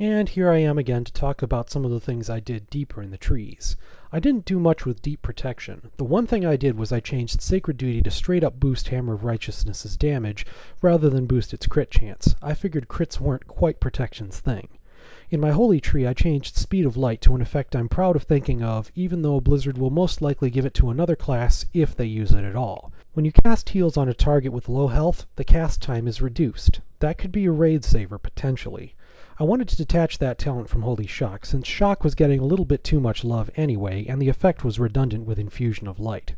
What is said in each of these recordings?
And here I am again to talk about some of the things I did deeper in the trees. I didn't do much with deep protection. The one thing I did was I changed Sacred Duty to straight up boost Hammer of Righteousness's damage rather than boost its crit chance. I figured crits weren't quite protection's thing. In my Holy Tree, I changed Speed of Light to an effect I'm proud of thinking of, even though Blizzard will most likely give it to another class if they use it at all. When you cast heals on a target with low health, the cast time is reduced. That could be a raid saver, potentially. I wanted to detach that talent from Holy Shock, since Shock was getting a little bit too much love anyway, and the effect was redundant with Infusion of Light.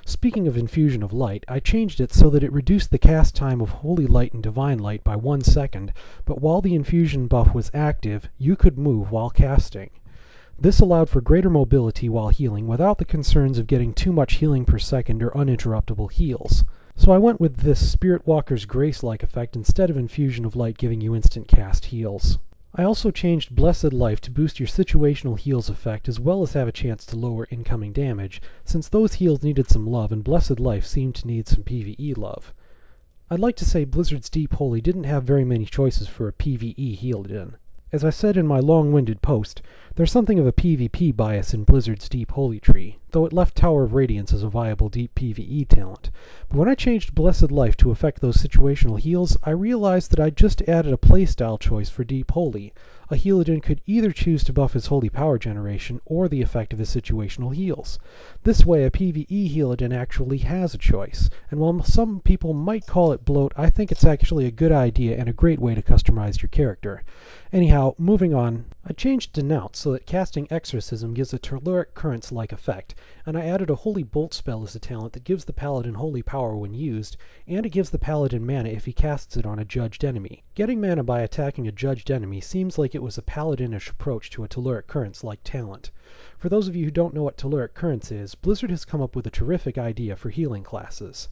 Speaking of Infusion of Light, I changed it so that it reduced the cast time of Holy Light and Divine Light by 1 second, but while the infusion buff was active, you could move while casting. This allowed for greater mobility while healing without the concerns of getting too much healing per second or uninterruptible heals. So I went with this Spirit Walker's Grace-like effect instead of Infusion of Light giving you instant cast heals. I also changed Blessed Life to boost your situational heals effect as well as have a chance to lower incoming damage, since those heals needed some love and Blessed Life seemed to need some PvE love. I'd like to say Blizzard's Deep Holy didn't have very many choices for a PvE healed in. As I said in my long-winded post, there's something of a PvP bias in Blizzard's Deep Holy Tree, though it left Tower of Radiance as a viable deep PvE talent. But when I changed Blessed Life to affect those situational heals, I realized that I'd just added a playstyle choice for Deep Holy. A Healadin could either choose to buff his Holy Power generation or the effect of his situational heals. This way, a PvE Healadin actually has a choice, and while some people might call it bloat, I think it's actually a good idea and a great way to customize your character. Anyhow, moving on, I changed Denounce so that casting Exorcism gives a Telluric Currents-like effect, and I added a Holy Bolt spell as a talent that gives the Paladin Holy Power when used, and it gives the Paladin mana if he casts it on a judged enemy. Getting mana by attacking a judged enemy seems like it was a Paladinish approach to a Telluric Currents-like talent. For those of you who don't know what Telluric Currents is, Blizzard has come up with a terrific idea for healing classes.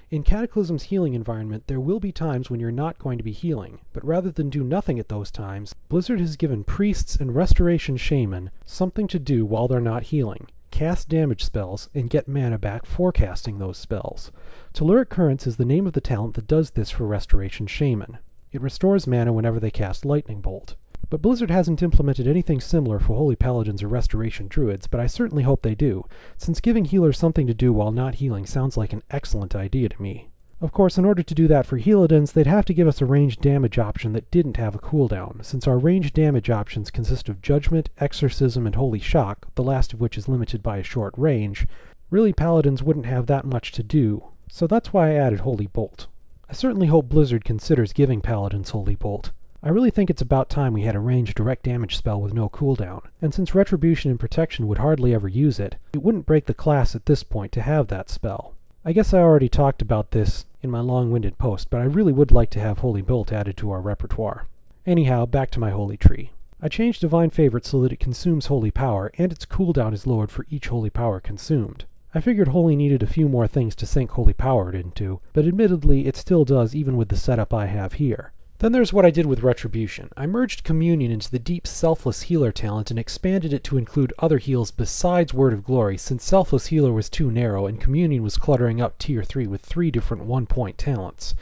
In Cataclysm's healing environment, there will be times when you're not going to be healing, but rather than do nothing at those times, Blizzard has given priests and Restoration Shaman something to do while they're not healing. Cast damage spells and get mana back for casting those spells. Telluric Currents is the name of the talent that does this for Restoration Shaman. It restores mana whenever they cast Lightning Bolt. But Blizzard hasn't implemented anything similar for Holy Paladins or Restoration Druids, but I certainly hope they do, since giving healers something to do while not healing sounds like an excellent idea to me. Of course, in order to do that for Healadins, they'd have to give us a ranged damage option that didn't have a cooldown, since our ranged damage options consist of Judgment, Exorcism, and Holy Shock, the last of which is limited by a short range. Really, Paladins wouldn't have that much to do, so that's why I added Holy Bolt. I certainly hope Blizzard considers giving Paladins Holy Bolt. I really think it's about time we had a ranged direct damage spell with no cooldown, and since Retribution and Protection would hardly ever use it, it wouldn't break the class at this point to have that spell. I guess I already talked about this in my long-winded post, but I really would like to have Holy Bolt added to our repertoire. Anyhow, back to my Holy Tree. I changed Divine Favorite so that it consumes Holy Power, and its cooldown is lowered for each Holy Power consumed. I figured Holy needed a few more things to sink Holy Power into, but admittedly it still does even with the setup I have here. Then there's what I did with Retribution. I merged Communion into the deep Selfless Healer talent and expanded it to include other heals besides Word of Glory, since Selfless Healer was too narrow and Communion was cluttering up Tier 3 with 3 different 1-point talents.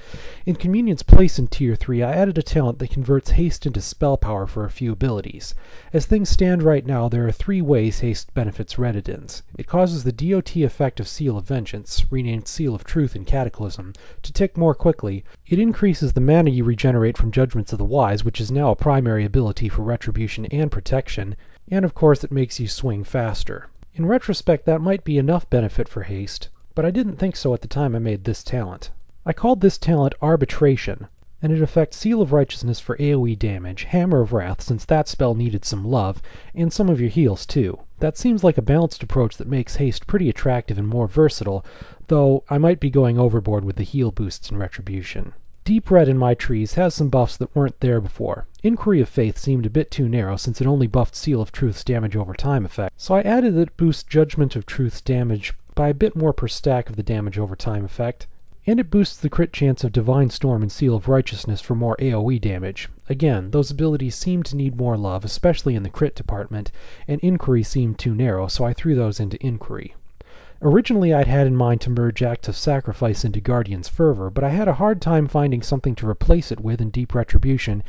In Communion's place in Tier 3, I added a talent that converts Haste into spell power for a few abilities. As things stand right now, there are 3 ways Haste benefits Redditins. It causes the DOT effect of Seal of Vengeance, renamed Seal of Truth in Cataclysm, to tick more quickly. It increases the mana you regenerate from Judgments of the Wise, which is now a primary ability for Retribution and Protection, and of course it makes you swing faster. In retrospect, that might be enough benefit for Haste, but I didn't think so at the time I made this talent. I called this talent Arbitration, and it affects Seal of Righteousness for AoE damage, Hammer of Wrath since that spell needed some love, and some of your heals too. That seems like a balanced approach that makes Haste pretty attractive and more versatile, though I might be going overboard with the heal boosts in Retribution. Deep Red in my trees has some buffs that weren't there before. Inquiry of Faith seemed a bit too narrow since it only buffed Seal of Truth's damage over time effect, so I added that it boosts Judgment of Truth's damage by a bit more per stack of the damage over time effect, and it boosts the crit chance of Divine Storm and Seal of Righteousness for more AoE damage. Again, those abilities seem to need more love, especially in the crit department, and Inquiry seemed too narrow, so I threw those into Inquiry. Originally I'd had in mind to merge Act of Sacrifice into Guardian's Fervor, but I had a hard time finding something to replace it with in Deep Retribution,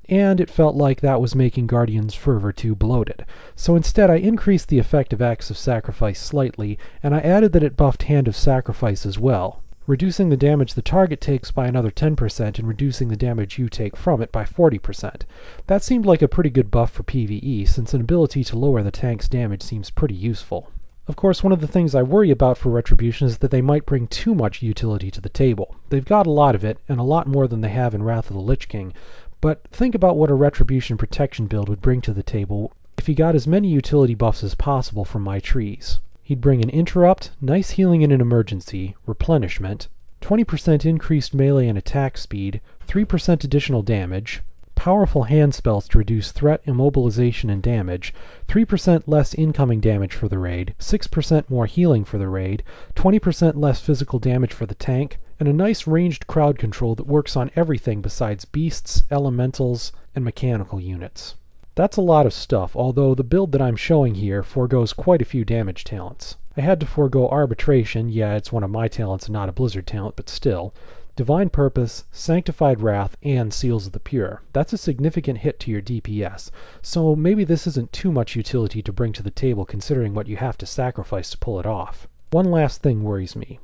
and it felt like that was making Guardian's Fervor too bloated. So instead I increased the effective Acts of Sacrifice slightly, and I added that it buffed Hand of Sacrifice as well, reducing the damage the target takes by another 10% and reducing the damage you take from it by 40%. That seemed like a pretty good buff for PvE, since an ability to lower the tank's damage seems pretty useful. Of course, one of the things I worry about for Retribution is that they might bring too much utility to the table. They've got a lot of it, and a lot more than they have in Wrath of the Lich King, but think about what a Retribution protection build would bring to the table if he got as many utility buffs as possible from my trees. He'd bring an interrupt, nice healing in an emergency, replenishment, 20% increased melee and attack speed, 3% additional damage, powerful hand spells to reduce threat, immobilization, and damage, 3% less incoming damage for the raid, 6% more healing for the raid, 20% less physical damage for the tank, and a nice ranged crowd control that works on everything besides beasts, elementals, and mechanical units. That's a lot of stuff, although the build that I'm showing here forgoes quite a few damage talents. I had to forego Arbitration, yeah, it's one of my talents and not a Blizzard talent, but still, Divine Purpose, Sanctified Wrath, and Seals of the Pure. That's a significant hit to your DPS, so maybe this isn't too much utility to bring to the table considering what you have to sacrifice to pull it off. One last thing worries me.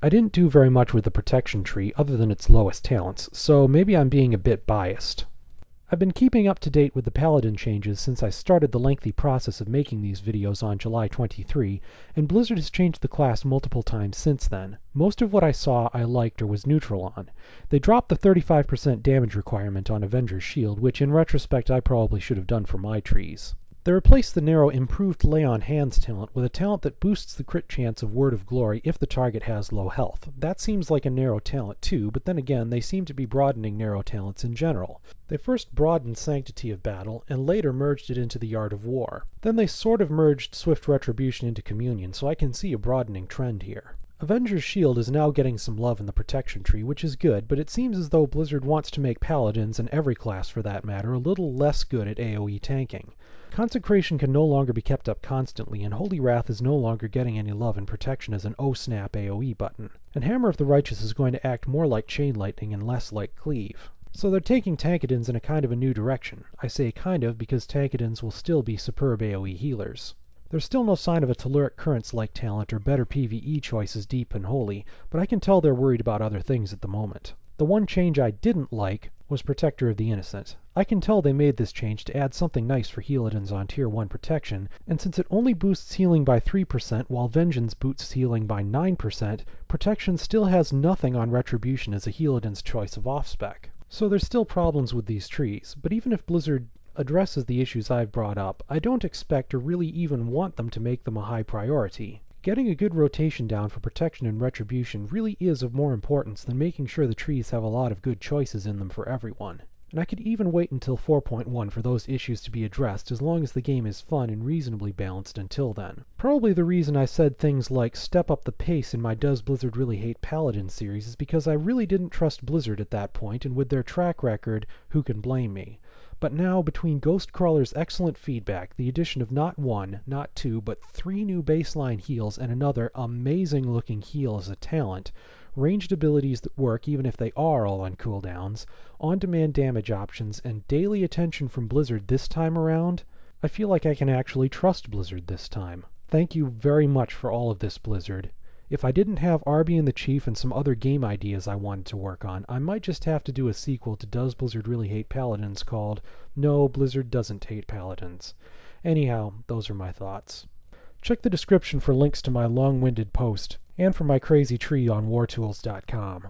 I didn't do very much with the protection tree other than its lowest talents, so maybe I'm being a bit biased. I've been keeping up to date with the Paladin changes since I started the lengthy process of making these videos on July 23, and Blizzard has changed the class multiple times since then. Most of what I saw I liked or was neutral on. They dropped the 35% damage requirement on Avenger's Shield, which in retrospect I probably should have done for my trees. They replaced the narrow Improved Lay on Hands talent with a talent that boosts the crit chance of Word of Glory if the target has low health. That seems like a narrow talent too, but then again they seem to be broadening narrow talents in general. They first broadened Sanctity of Battle, and later merged it into the Art of War. Then they sort of merged Swift Retribution into Communion, so I can see a broadening trend here. Avenger's Shield is now getting some love in the protection tree, which is good, but it seems as though Blizzard wants to make Paladins, and every class for that matter, a little less good at AoE tanking. Consecration can no longer be kept up constantly, and Holy Wrath is no longer getting any love in protection as an oh-snap AoE button. And Hammer of the Righteous is going to act more like Chain Lightning and less like Cleave. So they're taking Tankadins in a kind of a new direction. I say kind of because Tankadins will still be superb AoE healers. There's still no sign of a Telluric Currents-like talent or better PvE choices deep and holy, but I can tell they're worried about other things at the moment. The one change I didn't like was Protector of the Innocent. I can tell they made this change to add something nice for Healadins on Tier 1 protection, and since it only boosts healing by 3% while Vengeance boosts healing by 9%, protection still has nothing on Retribution as a Healadin's choice of off-spec. So there's still problems with these trees, but even if Blizzard addresses the issues I've brought up, I don't expect or really even want them to make them a high priority. Getting a good rotation down for protection and retribution really is of more importance than making sure the trees have a lot of good choices in them for everyone. And I could even wait until 4.1 for those issues to be addressed as long as the game is fun and reasonably balanced until then. Probably the reason I said things like step up the pace in my Does Blizzard Really Hate Paladin series is because I really didn't trust Blizzard at that point, and with their track record, who can blame me? But now, between Ghostcrawler's excellent feedback, the addition of not one, not two, but 3 new baseline heals and another amazing-looking heal as a talent, ranged abilities that work even if they are all on cooldowns, on-demand damage options, and daily attention from Blizzard this time around, I feel like I can actually trust Blizzard this time. Thank you very much for all of this, Blizzard. If I didn't have Arby and the Chief and some other game ideas I wanted to work on, I might just have to do a sequel to Does Blizzard Really Hate Paladins called No, Blizzard Doesn't Hate Paladins. Anyhow, those are my thoughts. Check the description for links to my long-winded post, and for my crazy tree on wartools.com.